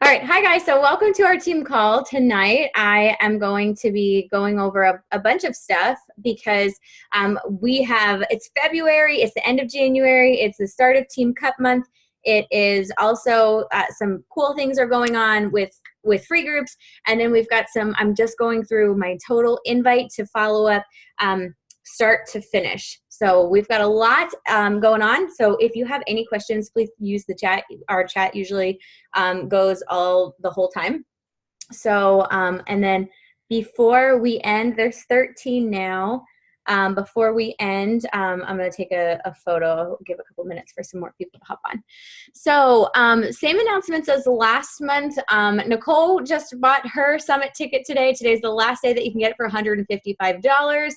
All right. Hi, guys. So welcome to our team call. Tonight, I am going to be going over a bunch of stuff because it's February, it's the end of January, it's the start of Team Cup month. It is also some cool things are going on with free groups. And then we've got I'm just going through my total invite to follow up start to finish. So we've got a lot going on. So if you have any questions, please use the chat. Our chat usually goes the whole time. So, and then before we end, there's 13 now. Before we end, I'm going to take a photo. I'll give a couple minutes for some more people to hop on. So same announcements as last month. Nicole just bought her summit ticket today. Today's the last day that you can get it for $155.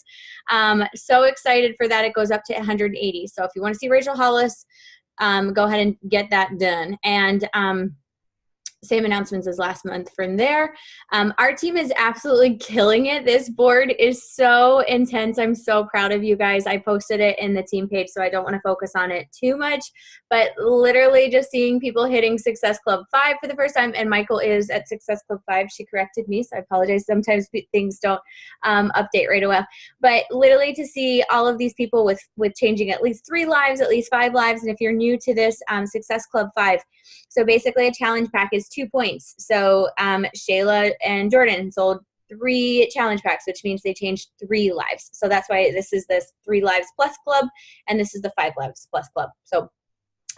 So excited for that. It goes up to $180. So if you want to see Rachel Hollis, go ahead and get that done. And same announcements as last month from there. Our team is absolutely killing it. This board is so intense. I'm so proud of you guys. I posted it in the team page, so I don't want to focus on it too much, but literally just seeing people hitting Success Club 5 for the first time, and Michael is at Success Club 5. She corrected me, so I apologize. Sometimes things don't update right away, but literally to see all of these people with changing at least 3 lives, at least 5 lives, and if you're new to this, Success Club 5. So basically a challenge pack is 2 points. So Shayla and Jordan sold 3 challenge packs, which means they changed 3 lives. So that's why this is this 3 lives plus club, and this is the 5 lives plus club. So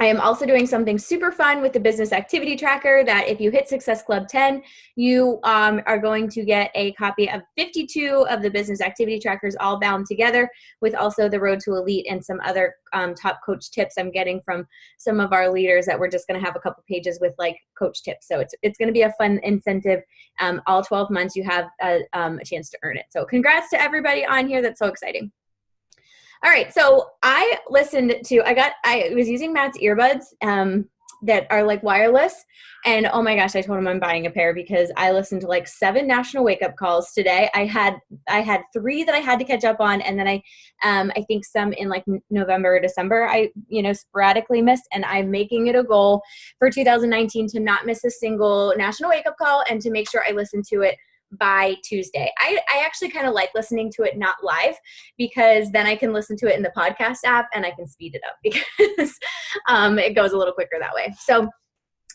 I am also doing something super fun with the business activity tracker that if you hit Success Club 10, you are going to get a copy of 52 of the business activity trackers all bound together with also the Road to Elite and some other top coach tips I'm getting from some of our leaders that we're just going to have a couple pages with like coach tips. So it's going to be a fun incentive. All 12 months you have a chance to earn it. So congrats to everybody on here. That's so exciting. All right, so I was using Matt's earbuds that are like wireless, and oh my gosh, I told him I'm buying a pair because I listened to like 7 national wake up calls today. I had 3 that I had to catch up on, and then I think some in like November or December I sporadically missed, and I'm making it a goal for 2019 to not miss a single national wake up call and to make sure I listen to it by Tuesday. I actually kind of like listening to it not live because then I can listen to it in the podcast app and I can speed it up because it goes a little quicker that way. So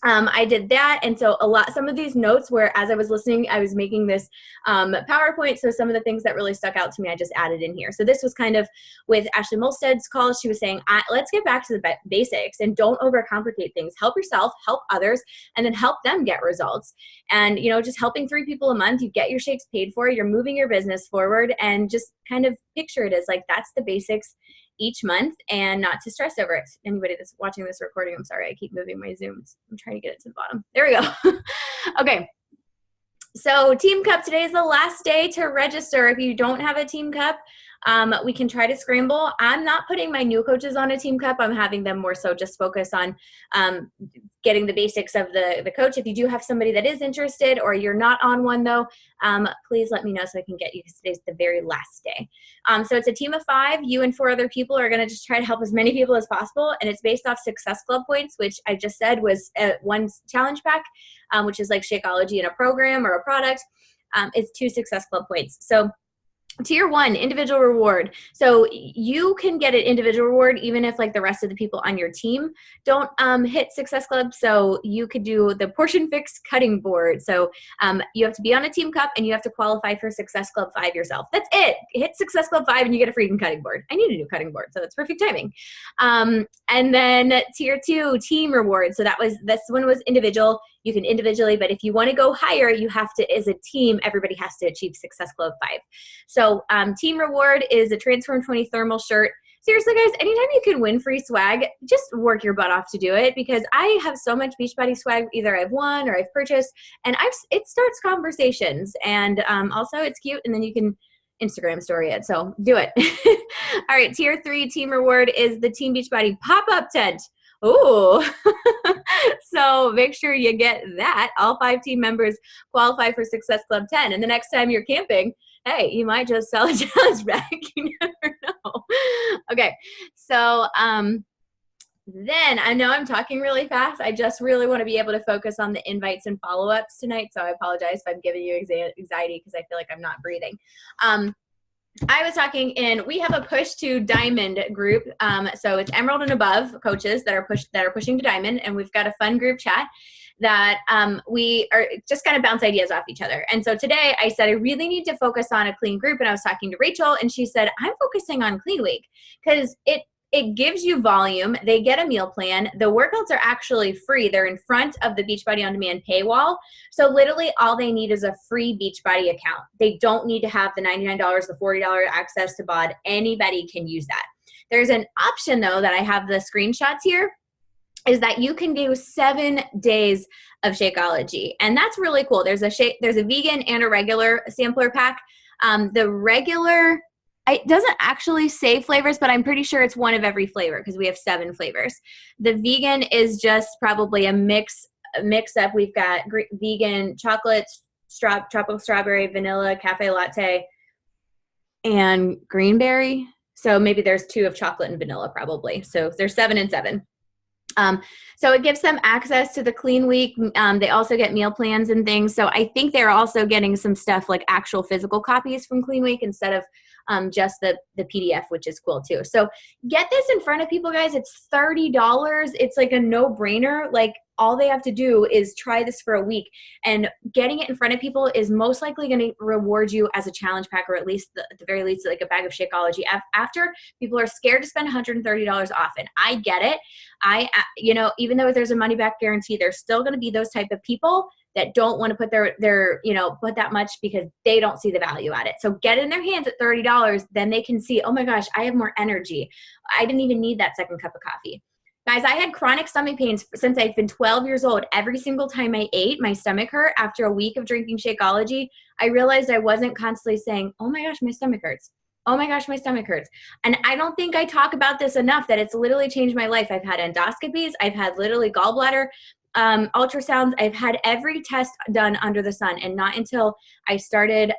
I did that, and so some of these notes were, as I was listening, I was making this PowerPoint, so some of the things that really stuck out to me, I just added in here. So this was kind of with Ashley Molsted's call. She was saying, let's get back to the basics and don't overcomplicate things. Help yourself, help others, and then help them get results. And, just helping 3 people a month, you get your shakes paid for, you're moving your business forward, and just kind of picture it as like, that's the basics each month and not to stress over it. Anybody that's watching this recording, I'm sorry, I keep moving my Zooms. I'm trying to get it to the bottom. There we go. Okay. So Team Cup, today is the last day to register. If you don't have a Team Cup, we can try to scramble. I'm not putting my new coaches on a Team Cup. I'm having them more so just focus on getting the basics of the coach. If you do have somebody that is interested or you're not on one though, please let me know so I can get you, because today's the very last day. So it's a team of 5. You and 4 other people are going to just try to help as many people as possible. And it's based off Success Club points, which I just said was one challenge pack, which is like Shakeology in a program or a product. It's 2 Success Club points. So Tier 1, individual reward. So you can get an individual reward even if like the rest of the people on your team don't hit Success Club. So you could do the Portion Fix cutting board. So you have to be on a Team Cup and you have to qualify for Success Club 5 yourself. That's it. Hit Success Club 5 and you get a freaking cutting board. I need a new cutting board, so that's perfect timing. And then Tier 2, team reward. So this one was individual. You can individually, but if you want to go higher, you have to, as a team, everybody has to achieve Success Club 5. So team reward is a Transform 20 thermal shirt. Seriously, guys, anytime you can win free swag, just work your butt off to do it, because I have so much Beachbody swag, either I've won or I've purchased, and it starts conversations. And also it's cute, and then you can Instagram story it. So do it. All right, Tier 3 team reward is the Team Beachbody pop-up tent. Ooh. So make sure you get that. All 5 team members qualify for Success Club 10. And the next time you're camping, hey, you might just sell a challenge bag. You never know. Okay. So then I know I'm talking really fast. I just really want to be able to focus on the invites and follow-ups tonight. So I apologize if I'm giving you anxiety because I feel like I'm not breathing. I was talking we have a push to diamond group. So it's emerald and above coaches that are pushing to diamond. And we've got a fun group chat that we are just kind of bounce ideas off each other. And so today I said, I really need to focus on a clean group. And I was talking to Rachel and she said, I'm focusing on clean week because it gives you volume. They get a meal plan. The workouts are actually free. They're in front of the Beachbody On Demand paywall. So literally all they need is a free Beachbody account. They don't need to have the $99, the $40 access to BOD. Anybody can use that. There's an option though that I have the screenshots here, is that you can do 7 days of Shakeology. And that's really cool. There's a vegan and a regular sampler pack. The regular, it doesn't actually say flavors, but I'm pretty sure it's one of every flavor because we have 7 flavors. The vegan is just probably a mix up. We've got vegan chocolate, tropical strawberry, vanilla, cafe latte, and greenberry. So maybe there's 2 of chocolate and vanilla probably. So there's 7 and 7. So it gives them access to the clean week. They also get meal plans and things. So I think they're also getting some stuff like actual physical copies from Clean Week instead of just the PDF, which is cool too. So get this in front of people, guys. It's $30. It's like a no-brainer. Like all they have to do is try this for a week, and getting it in front of people is most likely going to reward you as a challenge pack, or at least at the very least like a bag of Shakeology. After, people are scared to spend $130 often. I get it. Even though there's a money back guarantee, there's still going to be those type of people that don't want to put put that much because they don't see the value at it. So get it in their hands at $30, then they can see, oh my gosh, I have more energy. I didn't even need that second cup of coffee. Guys, I had chronic stomach pains since I've been 12 years old. Every single time I ate, my stomach hurt. After a week of drinking Shakeology, I realized I wasn't constantly saying, oh my gosh, my stomach hurts. Oh my gosh, my stomach hurts. And I don't think I talk about this enough, that it's literally changed my life. I've had endoscopies. I've had literally gallbladder ultrasounds. I've had every test done under the sun. And not until I started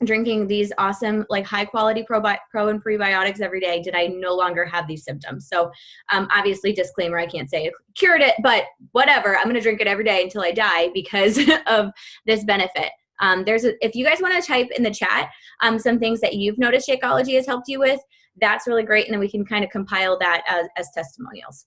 drinking these awesome, like high quality pro and prebiotics every day did I no longer have these symptoms. So obviously, disclaimer, I can't say it cured it, but whatever. I'm going to drink it every day until I die because of this benefit. If you guys want to type in the chat some things that you've noticed Shakeology has helped you with, that's really great. And then we can kind of compile that as testimonials.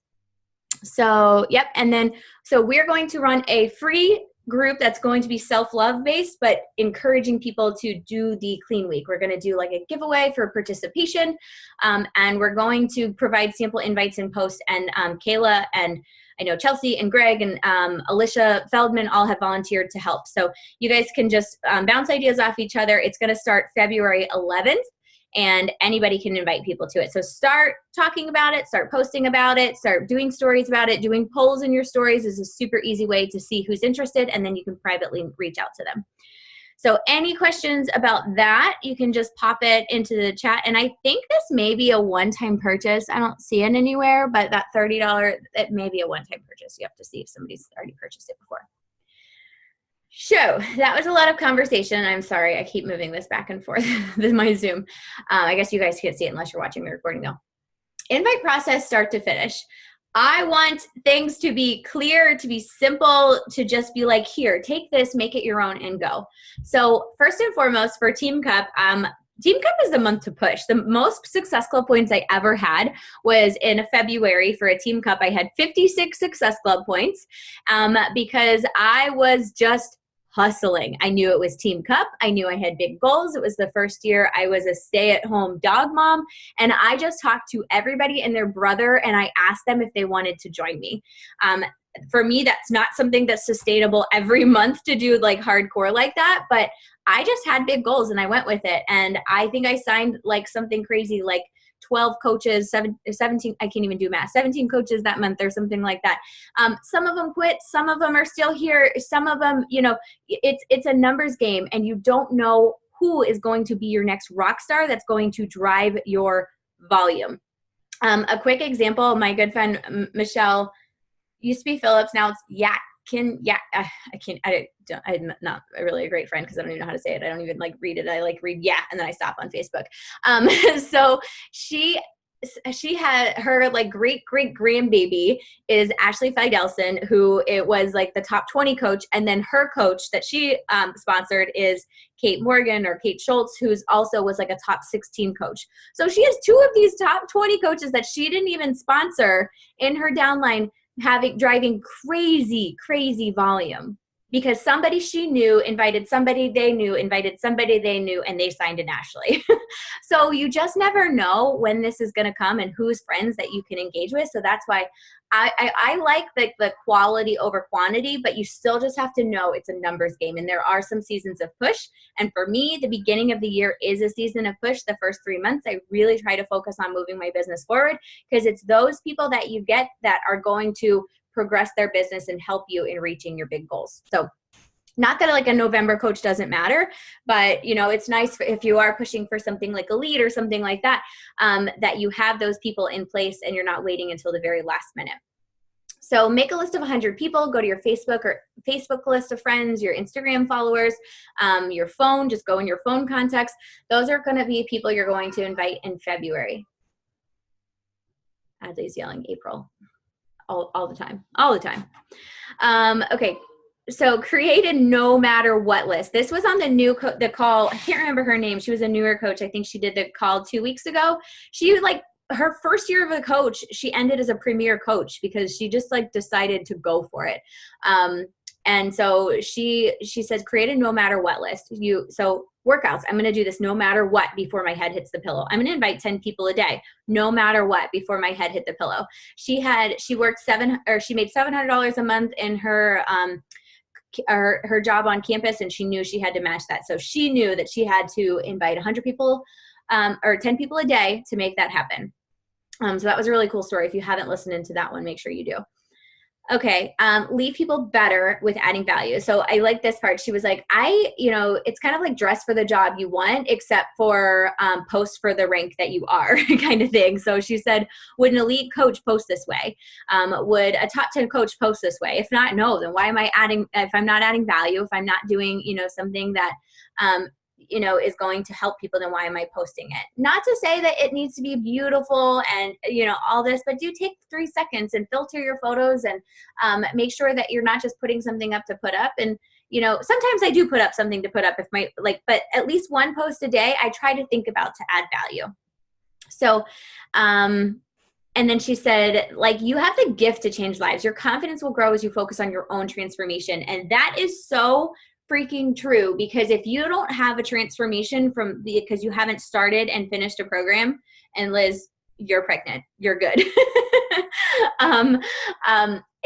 So, yep. And then, so we're going to run a free group that's going to be self-love based, but encouraging people to do the clean week. We're going to do like a giveaway for participation. And we're going to provide sample invites and posts. And Kayla and I know Chelsea and Greg and Alicia Feldman all have volunteered to help. So you guys can just bounce ideas off each other. It's going to start February 11th. And anybody can invite people to it. So start talking about it, start posting about it, start doing stories about it. Doing polls in your stories is a super easy way to see who's interested, and then you can privately reach out to them. So any questions about that, you can just pop it into the chat. And I think this may be a one-time purchase. I don't see it anywhere, but that $30, it may be a one-time purchase. You have to see if somebody's already purchased it before. So that was a lot of conversation. I'm sorry, I keep moving this back and forth with my Zoom. I guess you guys can't see it unless you're watching the recording though. Invite process, start to finish. I want things to be clear, to be simple, to just be like, here, take this, make it your own, and go. So first and foremost, for Team Cup, Team Cup is the month to push. The most Success Club points I ever had was in February for a Team Cup. I had 56 Success Club points because I was just hustling. I knew it was Team Cup. I knew I had big goals. It was the first year I was a stay-at-home dog mom, and I just talked to everybody and their brother, and I asked them if they wanted to join me. For me, that's not something that's sustainable every month to do like hardcore like that, but I just had big goals and I went with it. And I think I signed like something crazy, like 12 coaches, 17, I can't even do math, 17 coaches that month or something like that. Some of them quit, some of them are still here. Some of them, it's a numbers game, and you don't know who is going to be your next rock star that's going to drive your volume. A quick example, my good friend, Michelle, used to be Phillips, now it's I'm not really a great friend because I don't even know how to say it. I don't even like read it. I like read and then I stop on Facebook. So she she had her like great grandbaby is Ashley Fidelson, who it was like the top 20 coach. And then her coach that she sponsored is Kate Morgan or Kate Schultz, who's also was like a top 16 coach. So she has 2 of these top 20 coaches that she didn't even sponsor in her downline, driving crazy volume. Because somebody she knew invited somebody they knew, and they signed an Ashley. So you just never know when this is going to come and who's friends that you can engage with. So that's why I like the quality over quantity, but you still just have to know it's a numbers game. And there are some seasons of push. And for me, the beginning of the year is a season of push. The first 3 months, I really try to focus on moving my business forward, because it's those people that you get that are going to progress their business and help you in reaching your big goals. So not that like a November coach doesn't matter, but it's nice if you are pushing for something like a lead or something like that, that you have those people in place and you're not waiting until the very last minute. So make a list of 100 people, go to your Facebook list of friends, your Instagram followers, your phone, just go in your phone contacts. Those are going to be people you're going to invite in February. Adley's yelling April. All the time. Okay. So create a no matter what list. This was on the call. I can't remember her name. She was a newer coach. I think she did the call 2 weeks ago. She her first year of a coach, she ended as a premier coach because she just decided to go for it. And so she said, create a no matter what list. So workouts, I'm going to do this no matter what before my head hits the pillow. I'm going to invite 10 people a day, no matter what, before my head hit the pillow. She made $700 a month in her job on campus, and she knew she had to match that. So she knew that she had to invite 100 people or 10 people a day to make that happen. So that was a really cool story. If you haven't listened into that one, make sure you do. Okay. Leave people better with adding value. So I like this part. She was like, it's kind of like dress for the job you want, except for post for the rank that you are kind of thing. So she said, would an elite coach post this way? Would a top 10 coach post this way? If not, no, then why am I if I'm not adding value, if I'm not doing, something that, is going to help people, then why am I posting it? Not to say that it needs to be beautiful and, all this, but do take 3 seconds and filter your photos and make sure that you're not just putting something up to put up. And, sometimes I do put up something to put up but at least one post a day, I try to think about to add value. So, and then she said, you have the gift to change lives. Your confidence will grow as you focus on your own transformation. And that is so freaking true, because if you don't have a transformation because you haven't started and finished a program, and Liz, you're pregnant, you're good.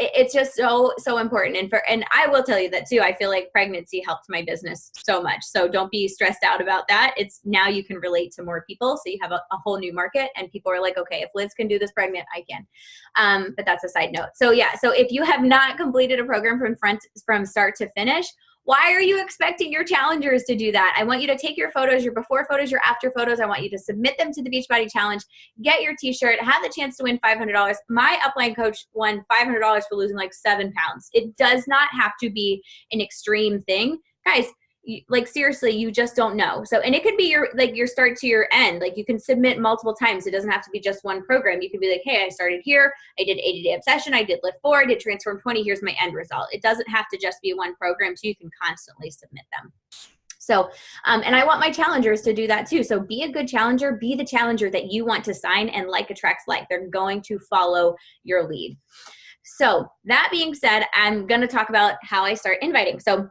It's just so important. And I will tell you that too. I feel like pregnancy helped my business so much. So don't be stressed out about that. It's now you can relate to more people. So you have a whole new market, and people are like, okay, if Liz can do this pregnant, I can. But that's a side note. So yeah. So if you have not completed a program from start to finish, why are you expecting your challengers to do that? I want you to take your photos, your before photos, your after photos. I want you to submit them to the Beachbody Challenge, get your t-shirt, have the chance to win $500. My upline coach won $500 for losing 7 pounds. It does not have to be an extreme thing. Guys, seriously, you just don't know. So, and it could be your start to your end. You can submit multiple times. It doesn't have to be just one program. You can be like, hey, I started here. I did 80-day obsession. I did lift 4. I did transform 20. Here's my end result. It doesn't have to just be one program. So you can constantly submit them. So, and I want my challengers to do that too. So be a good challenger, be the challenger that you want to sign, and like attracts like. They're going to follow your lead. So that being said, I'm going to talk about how I start inviting. So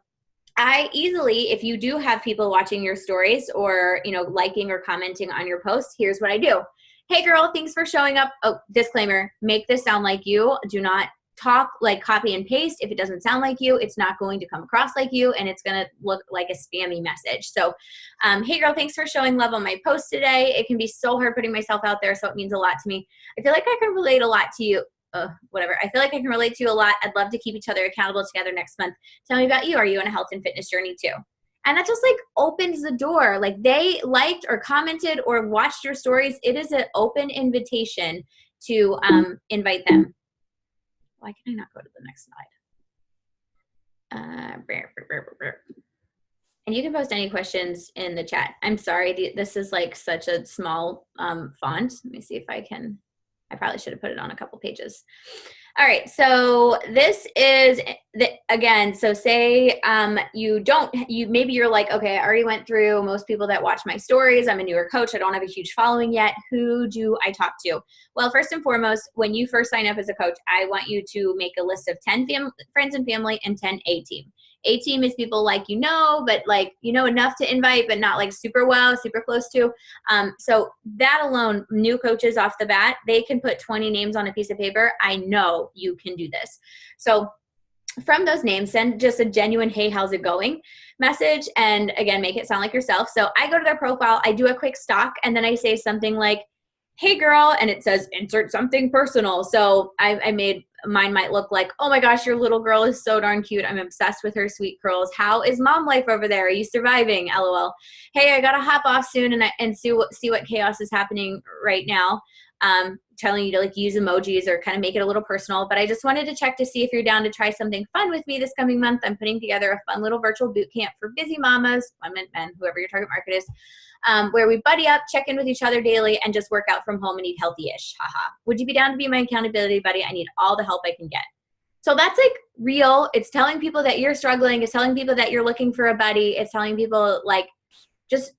if you do have people watching your stories or, liking or commenting on your posts, here's what I do. Hey girl, thanks for showing up. Oh, disclaimer, make this sound like you. Do not talk copy and paste. If it doesn't sound like you, it's not going to come across like you, and it's going to look like a spammy message. So, hey girl, thanks for showing love on my post today. It can be so hard putting myself out there, so it means a lot to me. I feel like I can relate a lot to you. Whatever. I feel like I can relate to you a lot. I'd love to keep each other accountable together next month. Tell me about you. Are you on a health and fitness journey too? And that just opens the door. They liked or commented or watched your stories. It is an open invitation to invite them. Why can I not go to the next slide? And you can post any questions in the chat. I'm sorry, this is like such a small font. Let me see if I can, I probably should have put it on a couple pages. All right, so this is again, so say maybe you're like, okay, I already went through most people that watch my stories. I'm a newer coach. I don't have a huge following yet. Who do I talk to? Well, first and foremost, when you first sign up as a coach, I want you to make a list of 10 friends and family and 10 A-team. A-team is people like but like enough to invite, but not like super well, super close to. So that alone, new coaches off the bat, they can put 20 names on a piece of paper. I know you can do this. So from those names, send just a genuine, hey, how's it going message. And again, make it sound like yourself. So I go to their profile, I do a quick stalk, and then I say something like, hey girl, and it says insert something personal. So I made mine might look like, oh my gosh, your little girl is so darn cute. I'm obsessed with her sweet curls. How is mom life over there? Are you surviving? LOL. Hey, I gotta hop off soon and see what chaos is happening right now. Telling you to like use emojis or kind of make it a little personal, but I just wanted to check to see if you're down to try something fun with me this coming month. I'm putting together a fun little virtual boot camp for busy mamas, women, men, whoever your target market is, where we buddy up, check in with each other daily, and just work out from home and eat healthy-ish. Haha. Would you be down to be my accountability buddy? I need all the help I can get. So that's like real. It's telling people that you're struggling. It's telling people that you're looking for a buddy. It's telling people like, just,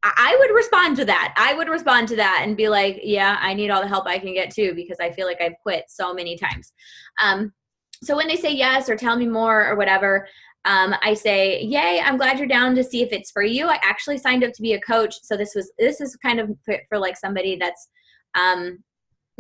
I would respond to that. I would respond to that and be like, yeah, I need all the help I can get too, because I feel like I've quit so many times. So when they say yes or tell me more or whatever, I say, yay, I'm glad you're down to see if it's for you. I actually signed up to be a coach. So this is kind of for like somebody that's,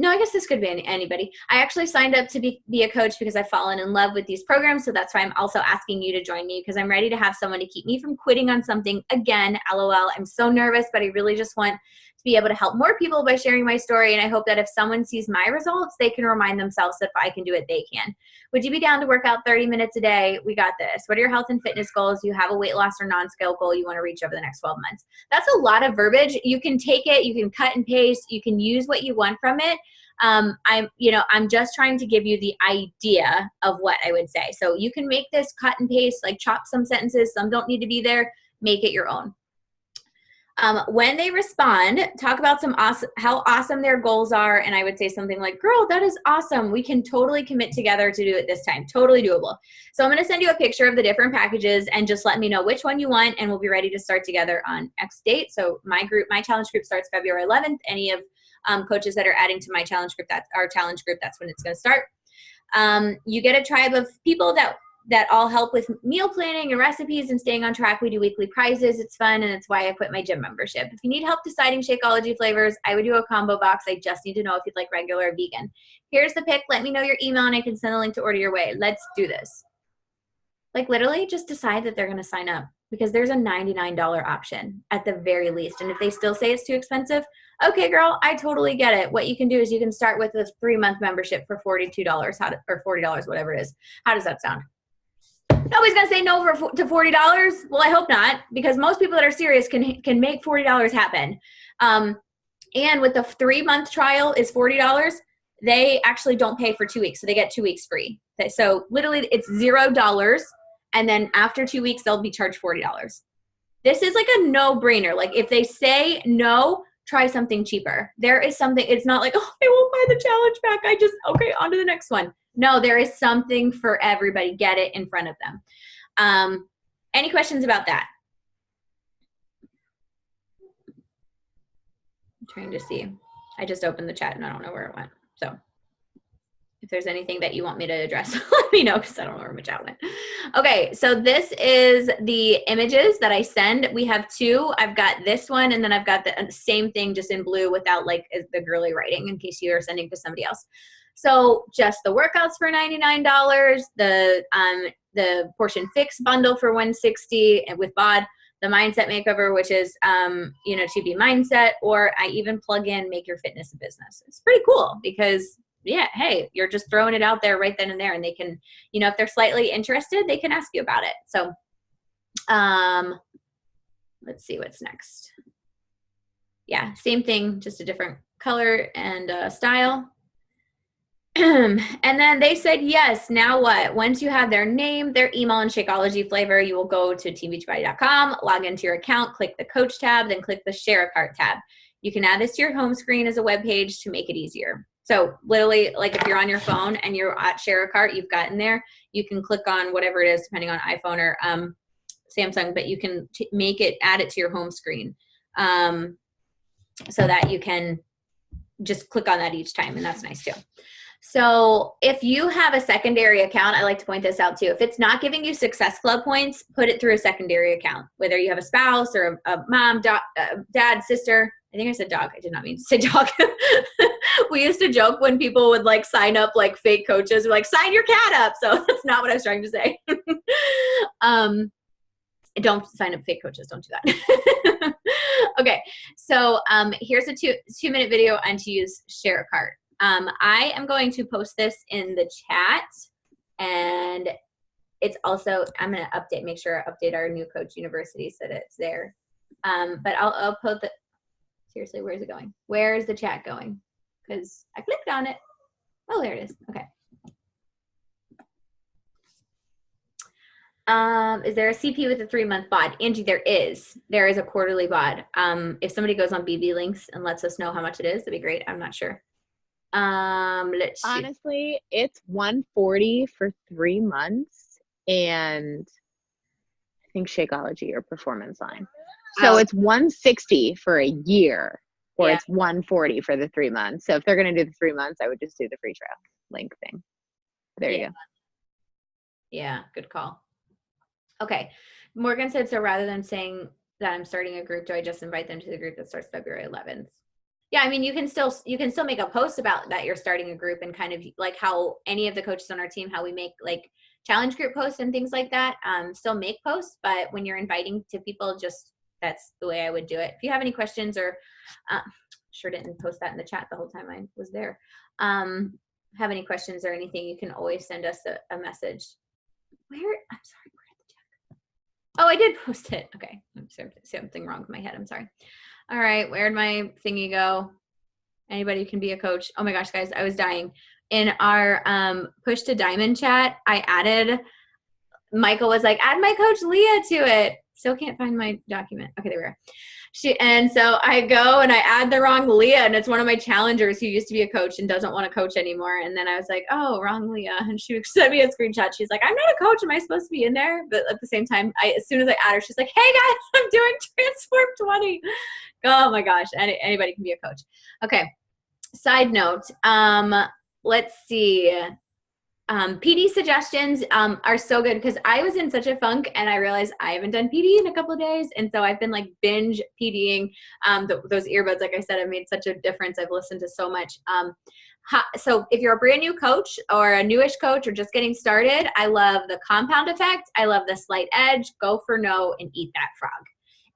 no, I guess this could be anybody. I actually signed up to be a coach because I've fallen in love with these programs. So that's why I'm also asking you to join me, because I'm ready to have someone to keep me from quitting on something again. LOL. I'm so nervous, but I really just want to be able to help more people by sharing my story. And I hope that if someone sees my results, they can remind themselves that if I can do it, they can. Would you be down to work out 30 minutes a day? We got this. What are your health and fitness goals? You have a weight loss or non-scale goal you want to reach over the next 12 months. That's a lot of verbiage. You can take it, you can cut and paste, you can use what you want from it. I'm just trying to give you the idea of what I would say. So you can make this cut and paste, like chop some sentences, some don't need to be there, make it your own. When they respond, talk about how awesome their goals are. And I would say something like, girl, that is awesome. We can totally commit together to do it this time. Totally doable. So I'm going to send you a picture of the different packages and just let me know which one you want. And we'll be ready to start together on X date. So my challenge group starts February 11th. Any of coaches that are adding to my challenge group, that's our challenge group, that's when it's going to start. You get a tribe of people that all help with meal planning and recipes and staying on track. We do weekly prizes. It's fun, and it's why I quit my gym membership. If you need help deciding Shakeology flavors, I would do a combo box. I just need to know if you'd like regular or vegan. Here's the pick. Let me know your email, and I can send a link to order your way. Let's do this. Like literally just decide that they're going to sign up, because there's a $99 option at the very least. And if they still say it's too expensive, okay, girl, I totally get it. What you can do is you can start with a 3-month membership for $42 or $40, whatever it is. How does that sound? Nobody's going to say no to $40. Well, I hope not, because most people that are serious can make $40 happen. And with the 3-month trial is $40, they actually don't pay for 2 weeks. So they get 2 weeks free. So literally it's $0. And then after 2 weeks, they'll be charged $40. This is like a no-brainer. Like if they say no, try something cheaper. There is something, it's not like, oh, I won't buy the challenge pack. Okay, on to the next one. No, there is something for everybody. Get it in front of them. Any questions about that? I'm trying to see. I just opened the chat and I don't know where it went. So if there's anything that you want me to address, let me know, because I don't know where my chat went. Okay, so this is the images that I send. We have 2. I've got this one, and then I've got the same thing just in blue without like the girly writing, in case you are sending to somebody else. So just the workouts for $99, the Portion Fix bundle for $160 and with BOD, the mindset makeover, which is, to be mindset, or I even plug in make your fitness a business. It's pretty cool because, yeah, hey, you're just throwing it out there right then and there, and they can, if they're slightly interested, they can ask you about it. So let's see what's next. Yeah, same thing, just a different color and style. And then they said, yes, now what? Once you have their name, their email, and Shakeology flavor, you will go to teambeachbody.com, log into your account, click the coach tab, then click the share a cart tab. You can add this to your home screen as a web page to make it easier. So literally, like if you're on your phone and you're at share a cart, you've got in there, you can click on whatever it is, depending on iPhone or Samsung, but you can make it, add it to your home screen so that you can just click on that each time, and that's nice too. So if you have a secondary account, I like to point this out too. If it's not giving you Success Club points, put it through a secondary account, whether you have a spouse or a mom, dad, sister. I think I said dog. I did not mean to say dog. We used to joke when people would like sign up like fake coaches, like sign your cat up. So that's not what I was trying to say. Don't sign up fake coaches. Don't do that. Okay. So here's a 2-minute video on to use share a cart. I am going to post this in the chat, and it's also, I'm going to update, make sure I update our new coach university so that it's there. But I'll put the, seriously, where's it going? Where is the chat going? Because I clicked on it. Oh, there it is. Okay. Is there a CP with a 3-month bod? Angie, there is. There is a quarterly bod. If somebody goes on BB Links and lets us know how much it is, that'd be great. I'm not sure. Let's see. Honestly, it's $140 for 3 months, and I think Shakeology or Performance Line. So it's $160 for a year, or it's $140 for the 3 months. So if they're going to do the 3 months, I would just do the free trial link thing. There you go. Yeah, good call. Okay. Morgan said, so rather than saying that I'm starting a group, do I just invite them to the group that starts February 11th? Yeah, I mean, you can still make a post about that you're starting a group, and kind of like how any of the coaches on our team, how we make like challenge group posts and things like that, still make posts. But when you're inviting to people, just that's the way I would do it. If you have any questions, or sure didn't post that in the chat the whole time I was there. Have any questions or anything, you can always send us a message. I'm sorry, where did the chat go? Oh, I did post it. Okay, I'm sorry, something wrong with my head. I'm sorry. All right, where'd my thingy go? Anybody can be a coach. Oh my gosh, guys, I was dying. In our Push to Diamond chat, I added, Michael was like, add my coach Leah to it. Still can't find my document. Okay, there we are. And so I go and I add the wrong Leah, and it's one of my challengers who used to be a coach and doesn't want to coach anymore. And then I was like, oh, wrong Leah. And she sent me a screenshot. She's like, I'm not a coach. Am I supposed to be in there? But at the same time, as soon as I add her, she's like, hey guys, I'm doing Transform 20. Oh my gosh, anybody can be a coach. Okay, side note, let's see. PD suggestions are so good, because I was in such a funk and I realized I haven't done PD in a couple of days. And so I've been like binge PDing. Those earbuds, like I said, have made such a difference. I've listened to so much. So if you're a brand new coach or a newish coach or just getting started, I love the Compound Effect. I love the Slight Edge, Go for No, and Eat That Frog.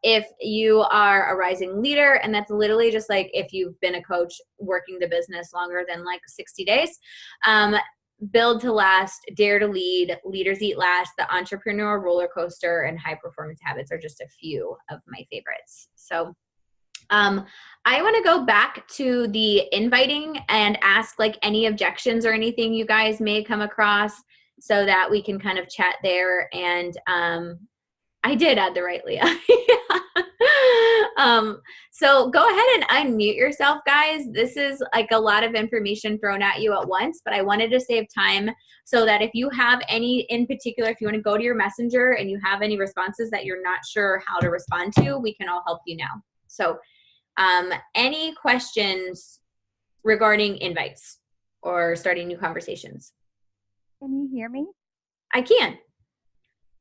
If you are a rising leader, and that's literally just like if you've been a coach working the business longer than like 60 days, Build to Last, Dare to Lead, Leaders Eat Last, The Entrepreneur Roller Coaster, and High Performance Habits are just a few of my favorites. So I want to go back to the inviting and ask like any objections or anything you guys may come across, so that we can kind of chat there. And I did add the right Leah. So go ahead and unmute yourself, guys. This is like a lot of information thrown at you at once, but I wanted to save time so that if you have any in particular, if you want to go to your messenger and you have any responses that you're not sure how to respond to, we can all help you now. So any questions regarding invites or starting new conversations? Can you hear me? I can.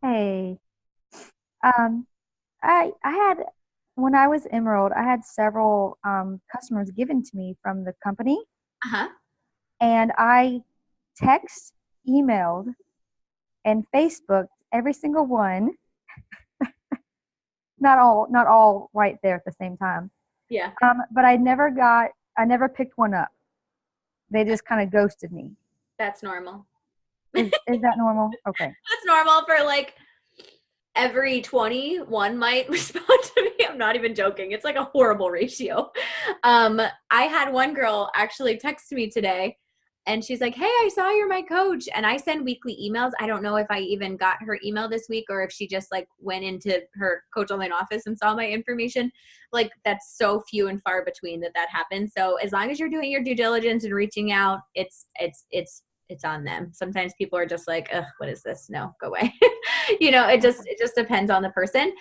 Hey. I had, when I was Emerald, I had several customers given to me from the company. Uh-huh. And I emailed, and Facebooked every single one. Not all right there at the same time. Yeah. But I never picked one up. They just kind of ghosted me. That's normal. Is that normal? Okay. That's normal for like every 20, one might respond to me. I'm not even joking. It's like a horrible ratio. I had one girl actually text me today And she's like, hey, I saw you're my coach. And I send weekly emails. I don't know if I even got her email this week or if she just like went into her Coach Online office and saw my information. Like that's so few and far between that happens. So as long as you're doing your due diligence and reaching out, it's on them. Sometimes people are just like, ugh, what is this? No, go away. It just depends on the person.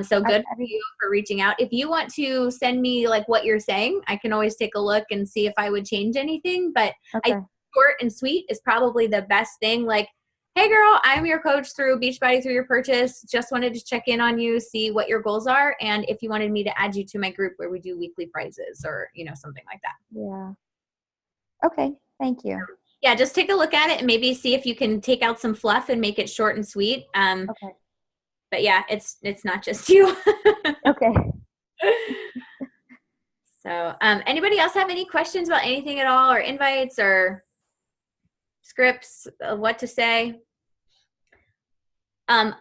So good for you for reaching out. If you want to send me like what you're saying, I can always take a look and see if I would change anything. But Okay. I think short and sweet is probably the best thing. Like, hey girl, I'm your coach through Beachbody through your purchase. Just wanted to check in on you, see what your goals are. And if you wanted me to add you to my group where we do weekly prizes or, something like that. Yeah. Okay. Thank you. Yeah, just take a look at it and maybe see if you can take out some fluff and make it short and sweet. Okay. But yeah, it's not just you. Okay. So anybody else have any questions about anything at all or invites or scripts of what to say? I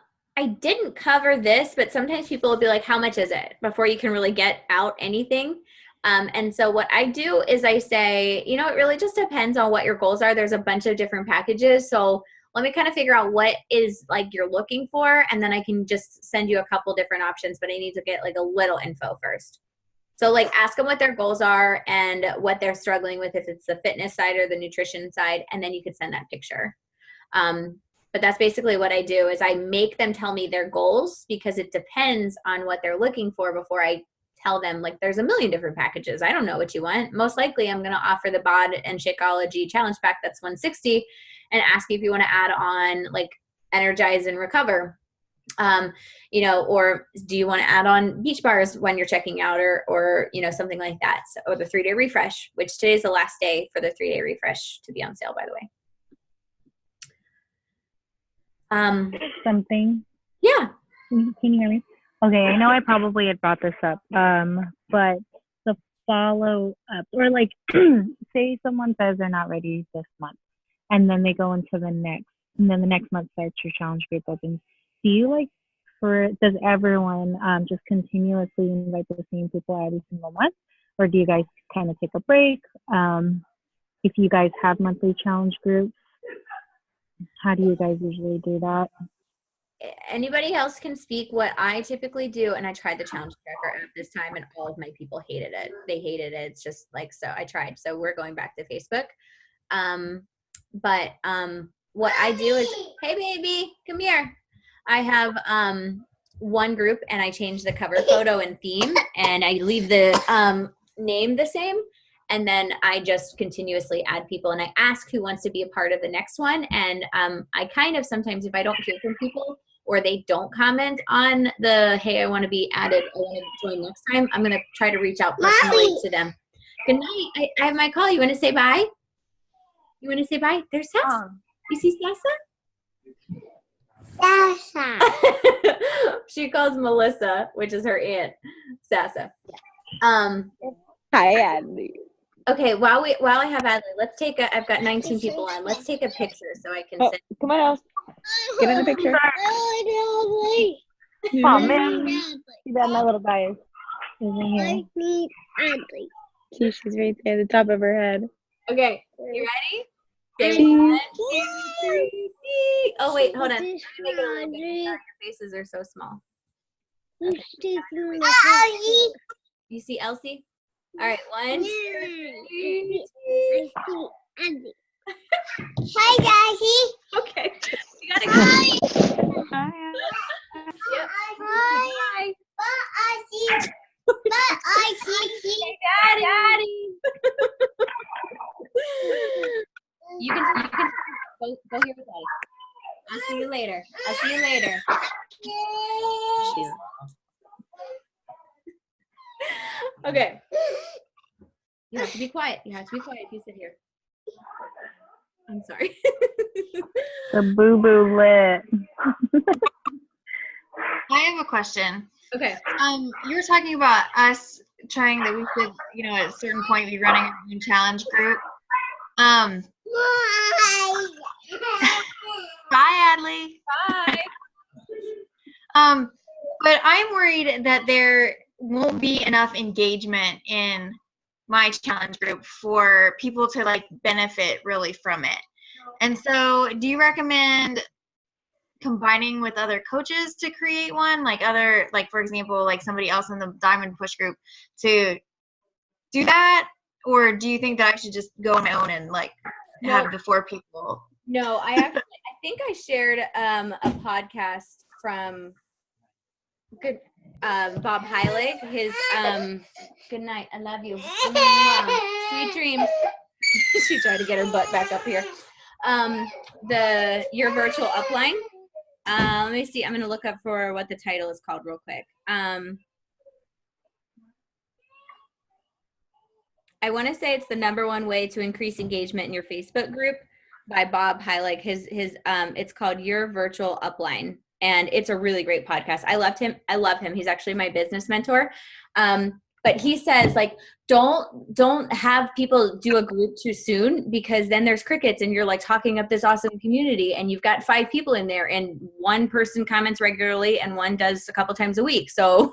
didn't cover this, but sometimes people will be like, how much is it before you can really get out anything? And so what I do is I say, it really just depends on what your goals are. There's a bunch of different packages. So let me kind of figure out what is like you're looking for. And then I can just send you a couple different options, but I need to get like a little info first. So like ask them what their goals are and what they're struggling with, if it's the fitness side or the nutrition side, and then you could send that picture. But that's basically what I do is I make them tell me their goals because it depends on what they're looking for before I tell them like there's a million different packages. I don't know what you want. Most likely I'm going to offer the BOD and Shakeology challenge pack that's $160 and ask you if you want to add on like Energize and Recover. Or do you want to add on beach bars when you're checking out or something like that. So, or the 3-day refresh, which today's the last day for the 3-day refresh to be on sale, by the way. Something. Yeah. Can you hear me? Okay, I know I probably had brought this up, but the follow up, or like, say someone says they're not ready this month, and then they go into the next month starts your challenge group opens. Do you does everyone just continuously invite the same people every single month, or do you guys kind of take a break? If you guys have monthly challenge groups, how do you guys usually do that? Anybody else can speak. What I typically do, and I tried the challenge tracker app this time and all of my people hated it. They hated it. It's just like, so I tried. So we're going back to Facebook. But what I do is, hey baby, come here. I have one group and I change the cover photo and theme and I leave the name the same. And then I just continuously add people and I ask who wants to be a part of the next one. And I kind of sometimes, if I don't hear from people or they don't comment on the, hey, I want to be added, I want to join next time, I'm going to try to reach out personally to them. Good night. I have my call. You want to say bye? You want to say bye? There's Sasa. You see Sasa? Sasa. She calls Melissa, which is her aunt, Sasa. Hi, Adley. Okay, while I have Adley, let's take I've got 19 people on. Let's take a picture so I can send. Come on, Els. Get in the picture. Oh man, see that my little guy is in here. I need Adley. See, she's right there at the top of her head. Okay, you ready? Say 1, 2, 3. Oh wait, hold on. Make it a little bit. Your faces are so small. Okay. You see Elsie? All right, 1, 2, 3. Hi, Daddy. Okay, you gotta go. Hi. Yep. Hi. I see. Daddy. You can go here with us. I'll see you later. Okay. You have to be quiet. You sit here. I'm sorry. The boo-boo lit. I have a question. Okay. You were talking about us trying that we should, at a certain point be running our own challenge group. Bye, Adley. Bye. But I'm worried that there won't be enough engagement in my challenge group for people to like benefit really from it. And so do you recommend combining with other coaches to create one, like other, like for example, like somebody else in the Diamond Push group to do that? Or do you think that I should just go on my own and like have the 4 people? No, I think I shared a podcast from Bob Heilig. His good night, I love you. Sweet dreams. She tried to get her butt back up here. Your virtual upline. Let me see. I'm gonna look up for what the title is called real quick. I want to say it's the #1 way to increase engagement in your Facebook group by Bob Heilig. His it's called Your Virtual Upline, and it's a really great podcast. I love him. He's actually my business mentor. But he says, like, don't have people do a group too soon, because then there's crickets and you're like talking up this awesome community and you've got 5 people in there and one person comments regularly and one does a couple times a week. So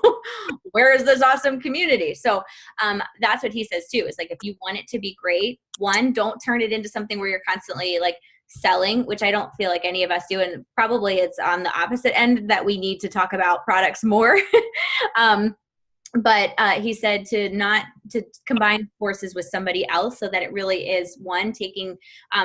where is this awesome community? So that's what he says too, is like, if you want it to be great, one, don't turn it into something where you're constantly like selling, which I don't feel like any of us do. And probably it's on the opposite end that we need to talk about products more. But he said to combine forces with somebody else, so that it really is, one, taking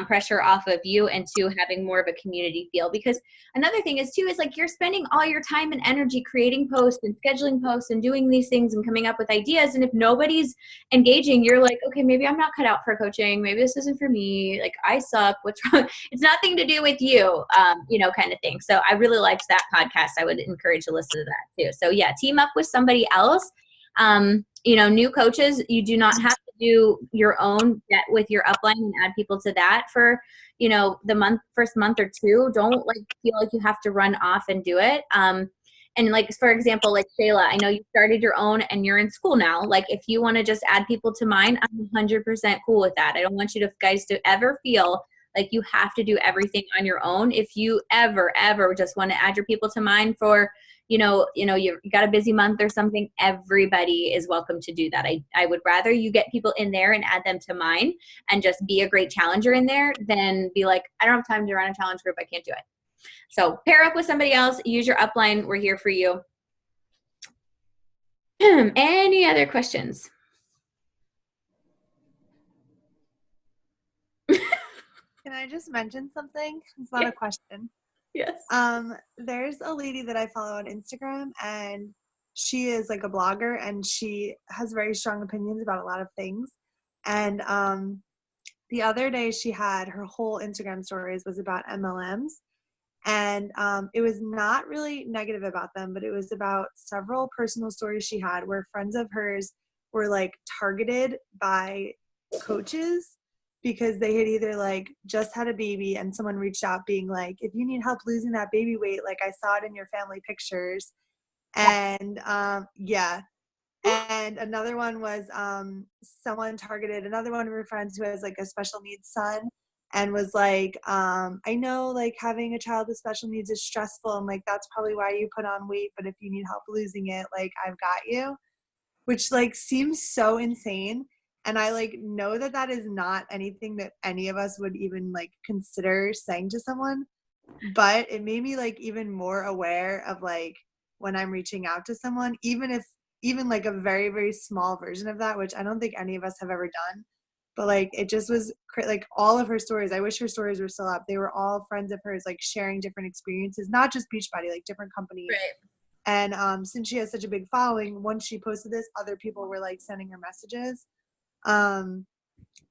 pressure off of you, and 2, having more of a community feel. Because another thing is too, is like, you're spending all your time and energy creating posts and scheduling posts and doing these things and coming up with ideas. And if nobody's engaging, you're like, okay, maybe I'm not cut out for coaching. Maybe this isn't for me. Like, I suck. What's wrong? It's nothing to do with you, kind of thing. So I really liked that podcast. I would encourage to listen to that too. So yeah, team up with somebody else. New coaches, you do not have to do your own get with your upline and add people to that for, the first month or 2. Don't like feel like you have to run off and do it. And like, for example, like Shayla, I know you started your own and you're in school now. Like, if you want to just add people to mine, I'm 100% cool with that. I don't want you guys to ever feel like you have to do everything on your own. If you ever just want to add your people to mine for, you got a busy month or something, everybody is welcome to do that. I would rather you get people in there and add them to mine and just be a great challenger in there than be like, I don't have time to run a challenge group, I can't do it. So pair up with somebody else, use your upline. We're here for you. Any other questions? Can I just mention something? It's not a question. Yes. There's a lady that I follow on Instagram, and she is like a blogger, and she has very strong opinions about a lot of things. And the other day she had her whole Instagram stories was about MLMs. And it was not really negative about them, but it was about several personal stories she had where friends of hers were like targeted by coaches because they had either like just had a baby and someone reached out being like, if you need help losing that baby weight, like I saw it in your family pictures. And yeah. And another one was someone targeted another one of her friends who has like a special needs son and was like, I know like having a child with special needs is stressful, and like that's probably why you put on weight, but if you need help losing it, like I've got you, which like seems so insane. And I like know that that is not anything that any of us would even like consider saying to someone, but it made me like even more aware of like when I'm reaching out to someone, even like a very, very small version of that, which I don't think any of us have ever done. But like, it just was like all of her stories. I wish her stories were still up. They were all friends of hers, like sharing different experiences, not just Beachbody, like different companies. Right. And since she has such a big following, once she posted this, other people were like sending her messages. And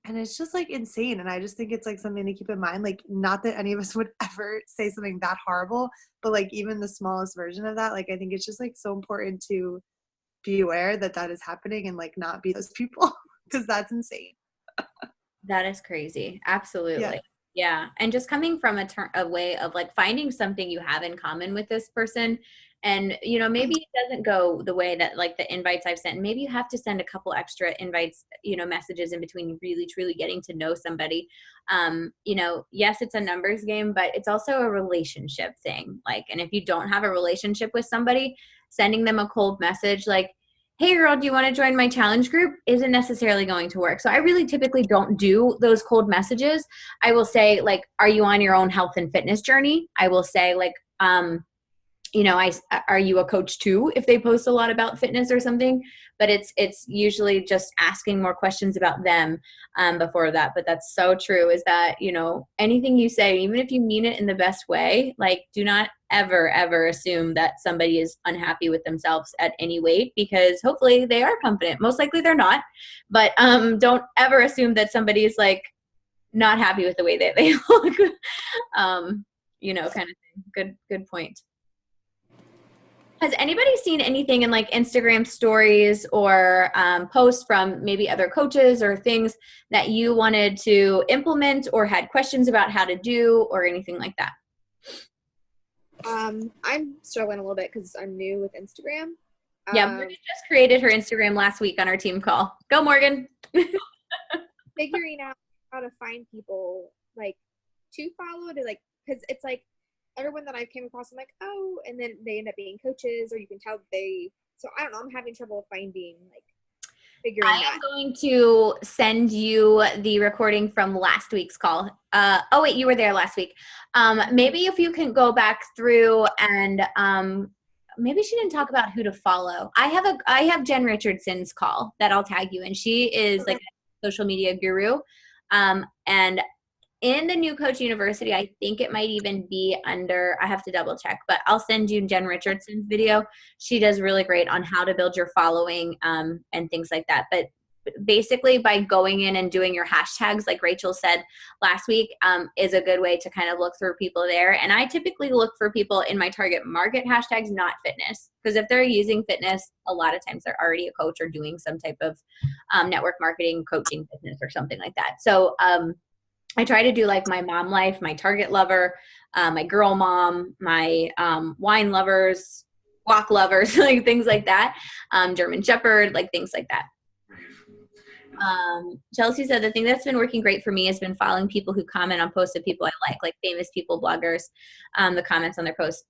it's just like insane. And I just think it's like something to keep in mind. Like, not that any of us would ever say something that horrible, but like even the smallest version of that, like I think it's just like so important to be aware that that is happening and like not be those people because that's insane. That is crazy. Absolutely. Yeah. And just coming from a way of like finding something you have in common with this person. And, you know, maybe it doesn't go the way that like the invites I've sent. Maybe you have to send a couple extra invites, you know, messages in between really, truly getting to know somebody. You know, yes, it's a numbers game, but it's also a relationship thing. Like, and if you don't have a relationship with somebody, sending them a cold message, like, hey girl, do you want to join my challenge group, isn't necessarily going to work. So I really typically don't do those cold messages. I will say, like, are you on your own health and fitness journey? I will say, like, are you a coach too, if they post a lot about fitness or something. But it's usually just asking more questions about them before that. But that's so true, is that, anything you say, even if you mean it in the best way, like, do not ever assume that somebody is unhappy with themselves at any weight, because hopefully they are confident. Most likely they're not. But don't ever assume that somebody is like not happy with the way that they look. Kind of thing. Good point. Has anybody seen anything in like Instagram stories or posts from maybe other coaches or things that you wanted to implement or had questions about how to do or anything like that? I'm struggling a little bit because I'm new with Instagram. Yeah, Morgan just created her Instagram last week on our team call. Go, Morgan. Figuring out how to find people like to follow, to like, because it's like everyone that I came across, I'm like, oh, and then they end up being coaches, or you can tell so I don't know, I'm having trouble finding, like, figuring I am going to send you the recording from last week's call. Oh wait, you were there last week. Maybe if you can go back through and maybe she didn't talk about who to follow. I have Jen Richardson's call that I'll tag you, and she is like a social media guru. And in the New Coach University, I think it might even be under, I have to double check, but I'll send you Jen Richardson's video. She does really great on how to build your following and things like that. But basically, by going in and doing your hashtags, like Rachel said last week, is a good way to kind of look through people there. And I typically look for people in my target market hashtags, not fitness. Because if they're using fitness, a lot of times they're already a coach or doing some type of network marketing, coaching fitness or something like that. So I try to do like my mom life, my target lover, my girl mom, my wine lovers, walk lovers, like things like that, German Shepherd, like things like that. Chelsea said the thing that's been working great for me has been following people who comment on posts of people I like famous people, bloggers, the comments on their posts.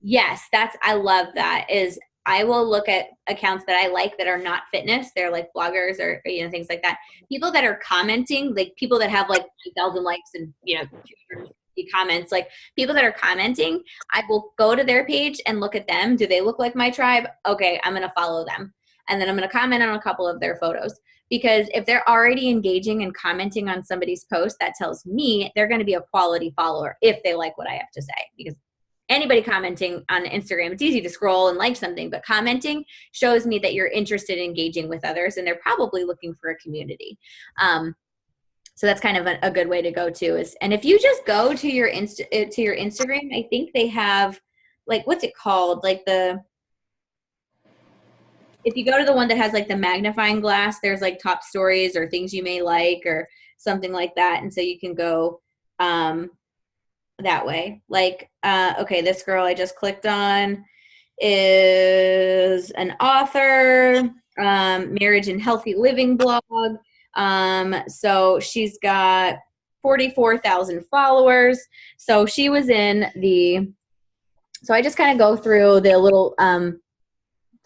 Yes, I love that. Is I will look at accounts that I like that are not fitness. They're like bloggers or things like that. People that are commenting, like people that have like 1,000 likes and 250 comments, like people that are commenting, I will go to their page and look at them. Do they look like my tribe? Okay, I'm going to follow them. And then I'm going to comment on a couple of their photos. Because if they're already engaging and commenting on somebody's post, that tells me they're going to be a quality follower if they like what I have to say. Because anybody commenting on Instagram, it's easy to scroll and like something, but commenting shows me that you're interested in engaging with others, and they're probably looking for a community. So that's kind of a good way to go too. And if you just go to your Instagram, I think they have, like, what's it called? Like if you go to the one that has like the magnifying glass, there's like top stories or things you may like or something like that. And so you can go that way. Like, okay, this girl I just clicked on is an author, marriage and healthy living blog. So she's got 44,000 followers. So she was so I just kind of go through the little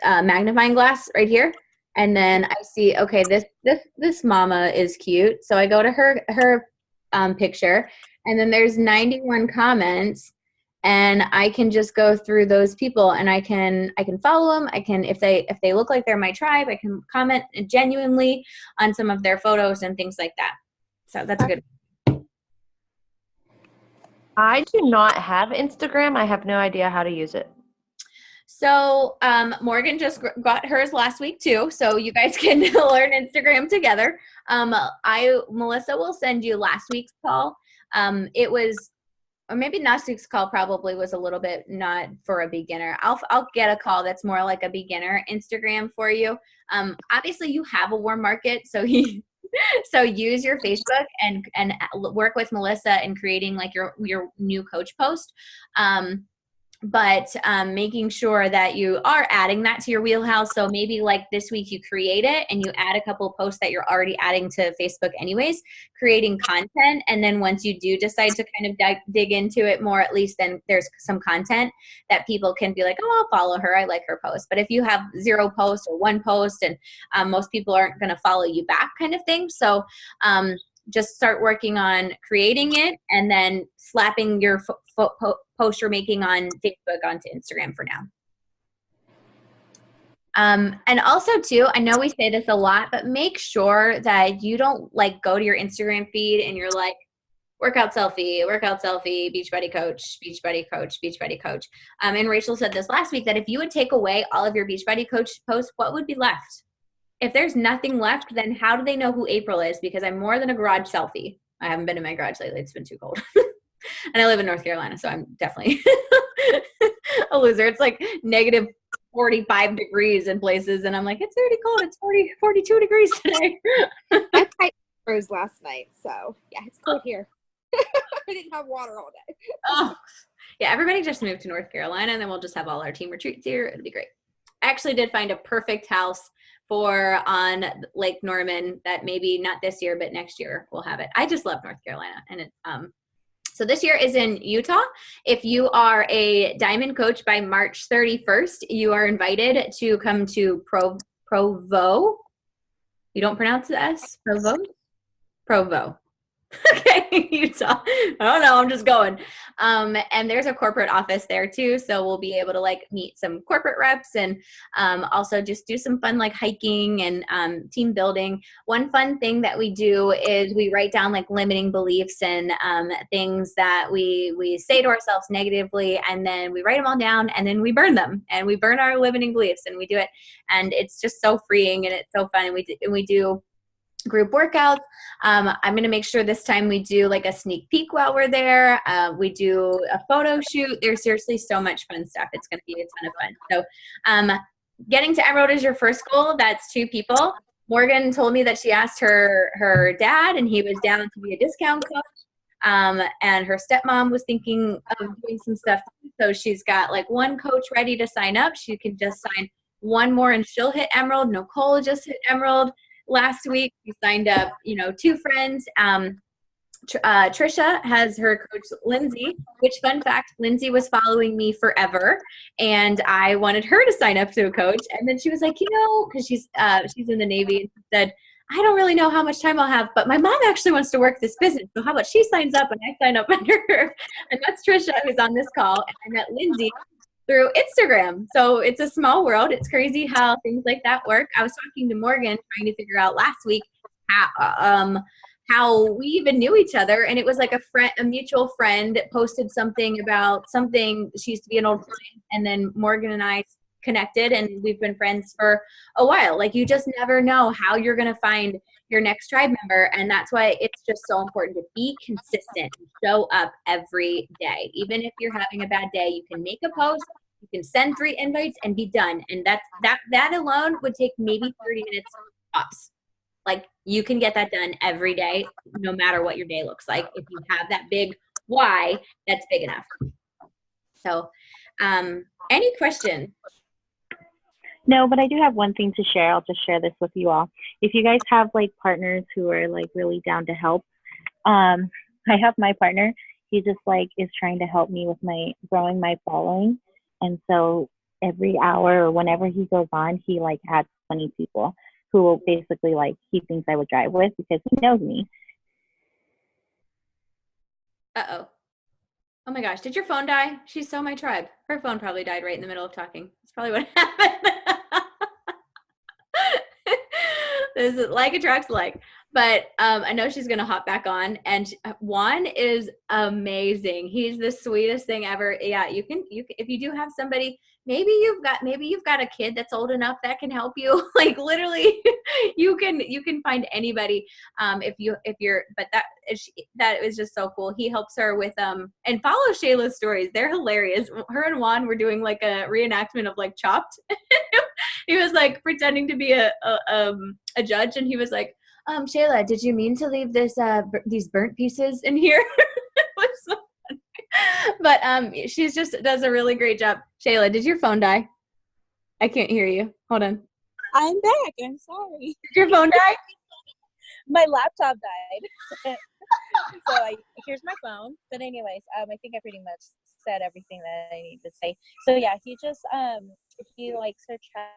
magnifying glass right here. And then I see, okay, this mama is cute. So I go to her picture, and then there's 91 comments, and I can just go through those people, and I can follow them. I can, if they look like they're my tribe, I can comment genuinely on some of their photos and things like that. So that's a good. I do not have Instagram. I have no idea how to use it. So Morgan just got hers last week too, so you guys can learn Instagram together. Melissa will send you last week's call. It was, or maybe last week's call probably was a little bit not for a beginner. I'll get a call that's more like a beginner Instagram for you. Obviously you have a warm market, so so use your Facebook and work with Melissa in creating like your new coach post. but making sure that you are adding that to your wheelhouse. So maybe like this week you create it and you add a couple of posts that you're already adding to Facebook anyways, creating content. And then once you do decide to kind of dig into it more, at least then there's some content that people can be like, oh, I'll follow her. I like her post. But if you have 0 posts or 1 post and most people aren't going to follow you back kind of thing. So just start working on creating it and then slapping your post you're making on Facebook onto Instagram for now. And also too, I know we say this a lot, but make sure that you don't like go to your Instagram feed and you're like, workout selfie, Beachbody coach, Beachbody coach, Beachbody coach. And Rachel said this last week that if you would take away all of your Beachbody coach posts, what would be left? If there's nothing left, then how do they know who April is? Because I'm more than a garage selfie. I haven't been in my garage lately. It's been too cold. And I live in North Carolina, so I'm definitely a loser. It's like negative 45 degrees in places, and I'm like, it's already cold. It's 42 degrees today. My pipe froze last night, so yeah, it's cold here. I didn't have water all day. Oh, yeah, everybody just moved to North Carolina, and then we'll just have all our team retreats here. It'll be great. I actually did find a perfect house for on Lake Norman that maybe not this year, but next year we'll have it. I just love North Carolina. And it, so this year is in Utah. If you are a Diamond coach by March 31st, you are invited to come to Provo. You don't pronounce the S? Provo. Okay, Utah. I don't know. I'm just going. And there's a corporate office there too. So we'll be able to like meet some corporate reps and also just do some fun like hiking and team building. One fun thing that we do is we write down like limiting beliefs and things that we say to ourselves negatively, and then we write them all down and then we burn them and we burn our limiting beliefs and we do it. And it's just so freeing and it's so fun. And we do group workouts. I'm going to make sure this time we do like a sneak peek while we're there. We do a photo shoot. There's seriously so much fun stuff. It's going to be a ton of fun. So getting to Emerald is your first goal. That's 2 people. Morgan told me that she asked her dad and he was down to be a discount coach. And her stepmom was thinking of doing some stuff too. So she's got like 1 coach ready to sign up. She can just sign 1 more and she'll hit Emerald. Nicole just hit Emerald. Last week, we signed up, 2 friends. Trisha has her coach, Lindsay, which fun fact, Lindsay was following me forever. And I wanted her to sign up to a coach. And then she was like, because she's in the Navy, and she said, I don't really know how much time I'll have, but my mom actually wants to work this business. So how about she signs up and I sign up under her? And that's Trisha who's on this call. And I met Lindsay through Instagram. So it's a small world. It's crazy how things like that work. I was talking to Morgan trying to figure out last week how we even knew each other. And it was like a mutual friend posted something about something. She used to be an old client. And then Morgan and I connected and we've been friends for a while. Like you just never know how you're going to find your next tribe member. And that's why it's just so important to be consistent and show up every day. Even if you're having a bad day, you can make a post, you can send 3 invites and be done. And that alone would take maybe 30 minutes tops. Like you can get that done every day, no matter what your day looks like. If you have that big why, that's big enough. So any questions? No, but I do have one thing to share. I'll just share this with you all. If you guys have like partners who are like really down to help, I have my partner. He just like is trying to help me with growing my following. And so every hour or whenever he goes on, he like adds 20 people who will basically like he thinks I would drive with because he knows me. Uh-oh. Oh my gosh, did your phone die? She's so my tribe. Her phone probably died right in the middle of talking. That's probably what happened. This is like attracts like. But I know she's going to hop back on. And Juan is amazing. He's the sweetest thing ever. Yeah, you can if you do have somebody, maybe you've got a kid that's old enough that can help you. Like literally you can find anybody but that is just so cool. He helps her with and follow Shayla's stories. They're hilarious. Her and Juan were doing like a reenactment of like Chopped. He was like pretending to be a judge and he was like, Shayla, did you mean to leave these burnt pieces in here? It was so funny. But she's just does a really great job. Shayla, did your phone die? I can't hear you. Hold on. I'm back. I'm sorry. Did your phone die? My laptop died. So here's my phone. But anyways, I think I pretty much said everything that I need to say. So yeah, he just he like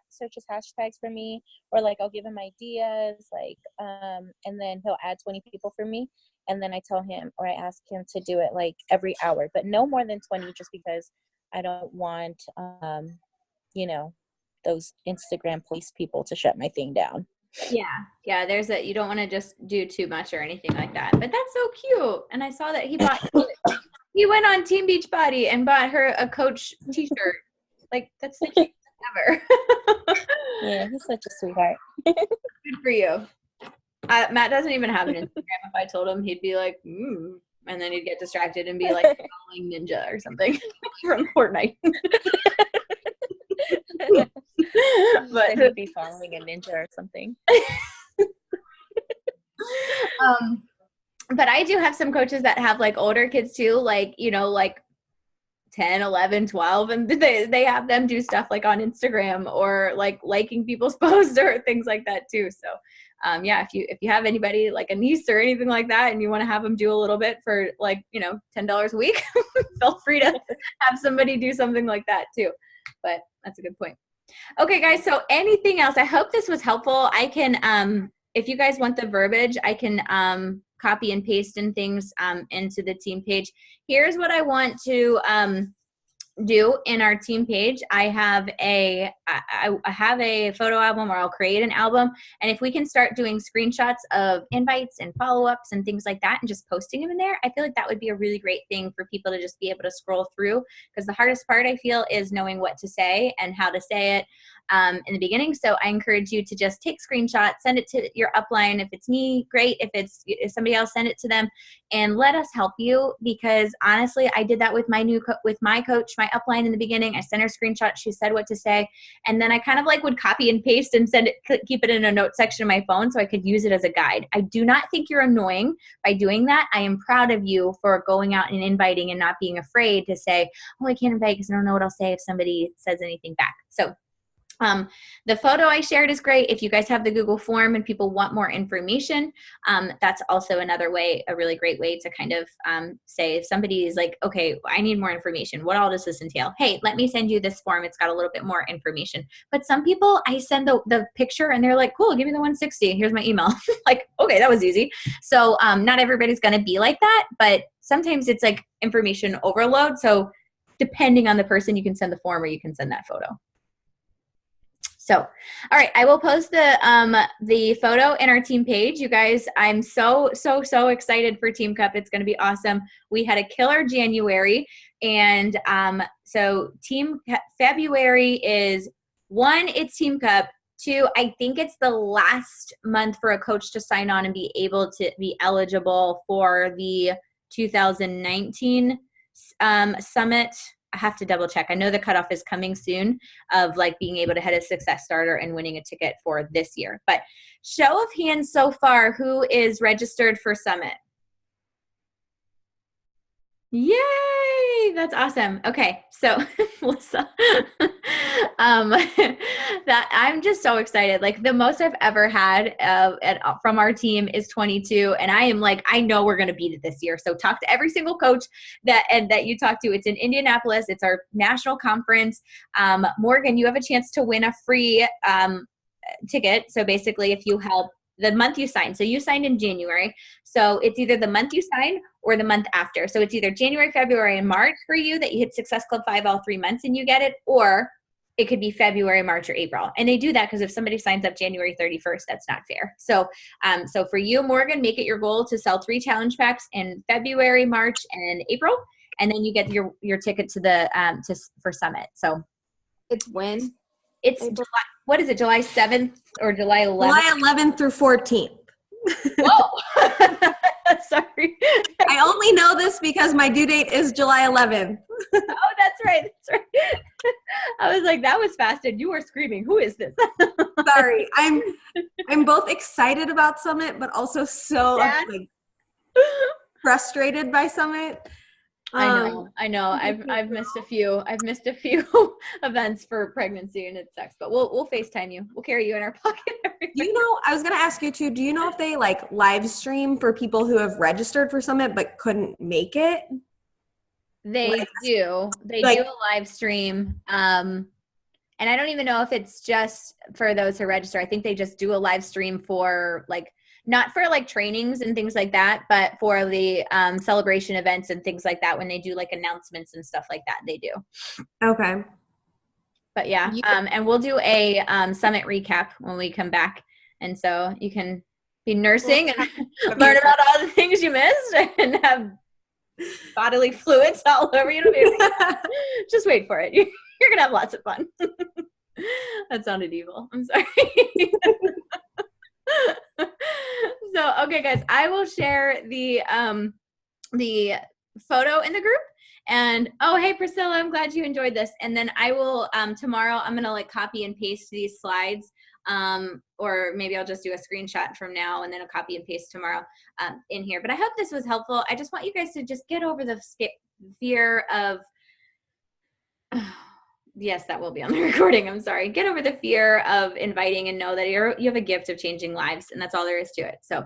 searches hashtags for me, or like I'll give him ideas, like and then he'll add 20 people for me, and then I tell him, or I ask him to do it like every hour, but no more than 20, just because I don't want those Instagram police people to shut my thing down. Yeah, there's you don't want to just do too much or anything like that. But that's so cute. And I saw that he went on Team Beachbody and bought her a Coach t-shirt. Like, that's the cutest ever. Yeah, he's such a sweetheart. Good for you. Matt doesn't even have an Instagram. If I told him, he'd be like, and then he'd get distracted and be like following Ninja or something from Fortnite. But he'd be following a ninja or something. But I do have some coaches that have like older kids too, like, like 10, 11, 12, and they have them do stuff like on Instagram or like liking people's posts or things like that too. So yeah, if you have anybody like a niece or anything like that and you want to have them do a little bit for like, $10 a week, feel free to have somebody do something like that too. But that's a good point. Okay, guys, so anything else? I hope this was helpful. I can, if you guys want the verbiage, I can copy and paste and things into the team page. Here's what I want to do in our team page. I have a photo album, or I'll create an album, and if we can start doing screenshots of invites and follow-ups and things like that and just posting them in there, I feel like that would be a really great thing for people to just be able to scroll through, because the hardest part I feel is knowing what to say and how to say it in the beginning. So I encourage you to just take screenshots, send it to your upline. If it's me, great. If somebody else, send it to them and let us help you, because honestly, I did that with my my coach, my upline in the beginning. I sent her screenshots. She said what to say. And then I kind of like would copy and paste and send it, keep it in a note section of my phone so I could use it as a guide. I do not think you're annoying by doing that. I am proud of you for going out and inviting and not being afraid to say, oh, I can't invite because I don't know what I'll say if somebody says anything back. So the photo I shared is great. If you guys have the Google form and people want more information, that's also another way, a really great way to kind of say, if somebody is like, okay, I need more information, what all does this entail? Hey, let me send you this form. It's got a little bit more information. But some people, I send the picture and they're like, cool, give me the 160. Here's my email. Like, okay, that was easy. So not everybody's going to be like that, but sometimes it's like information overload. So depending on the person, you can send the form or you can send that photo. So, all right, I will post the photo in our team page. You guys, I'm so excited for Team Cup. It's going to be awesome. We had a killer January, and so February is 1, it's Team Cup. 2, I think it's the last month for a coach to sign on and be able to be eligible for the 2019 summit. I have to double check. I know the cutoff is coming soon of like being able to head a Success Starter and winning a ticket for this year. But show of hands so far, who is registered for Summit? Yay! That's awesome. Okay, so Melissa, that I'm just so excited. Like the most I've ever had from our team is 22, and I am like, I know we're going to beat it this year. So talk to every single coach that you talk to. It's in Indianapolis. It's our national conference. Morgan, you have a chance to win a free ticket. So basically, if you help the month you sign. So you signed in January. So it's either the month you sign or the month after. So it's either January, February, and March for you that you hit Success Club 5 all 3 months and you get it, or it could be February, March, or April. And they do that because if somebody signs up January 31st, that's not fair. So so for you, Morgan, make it your goal to sell 3 challenge packs in February, March, and April. And then you get your ticket to the for Summit. So it's when? It's July, what is it, July 7th or July 11th? July 11th through 14th. Whoa. Sorry. I only know this because my due date is July 11th. Oh, that's right. That's right. I was like, that was fast, and you were screaming, who is this? Sorry. I'm both excited about Summit, but also so like frustrated by Summit. I know. I've missed a few. I've missed a few events for pregnancy, and it sucks. But we'll FaceTime you. We'll carry you in our pocket everywhere. You know, I was gonna ask you too. Do you know if they like live stream for people who have registered for Summit but couldn't make it? They do. They like- do a live stream. And I don't even know if it's just for those who register. I think they just do a live stream for like, not for like trainings and things like that, but for the celebration events and things like that. When they do like announcements and stuff like that, they do. Okay. But yeah, and we'll do a Summit recap when we come back. And so you can be nursing and learn about all the things you missed and have bodily fluids all over you. Just wait for it. You're going to have lots of fun. That sounded evil. I'm sorry. So, okay, guys, I will share the photo in the group. And, oh, hey, Priscilla, I'm glad you enjoyed this. And then I will, tomorrow, I'm going to like copy and paste these slides. Or maybe I'll just do a screenshot from now and then a copy and paste tomorrow in here. But I hope this was helpful. I just want you guys to just get over the fear of, yes, that will be on the recording. I'm sorry. Get over the fear of inviting and know that you have a gift of changing lives, and that's all there is to it. So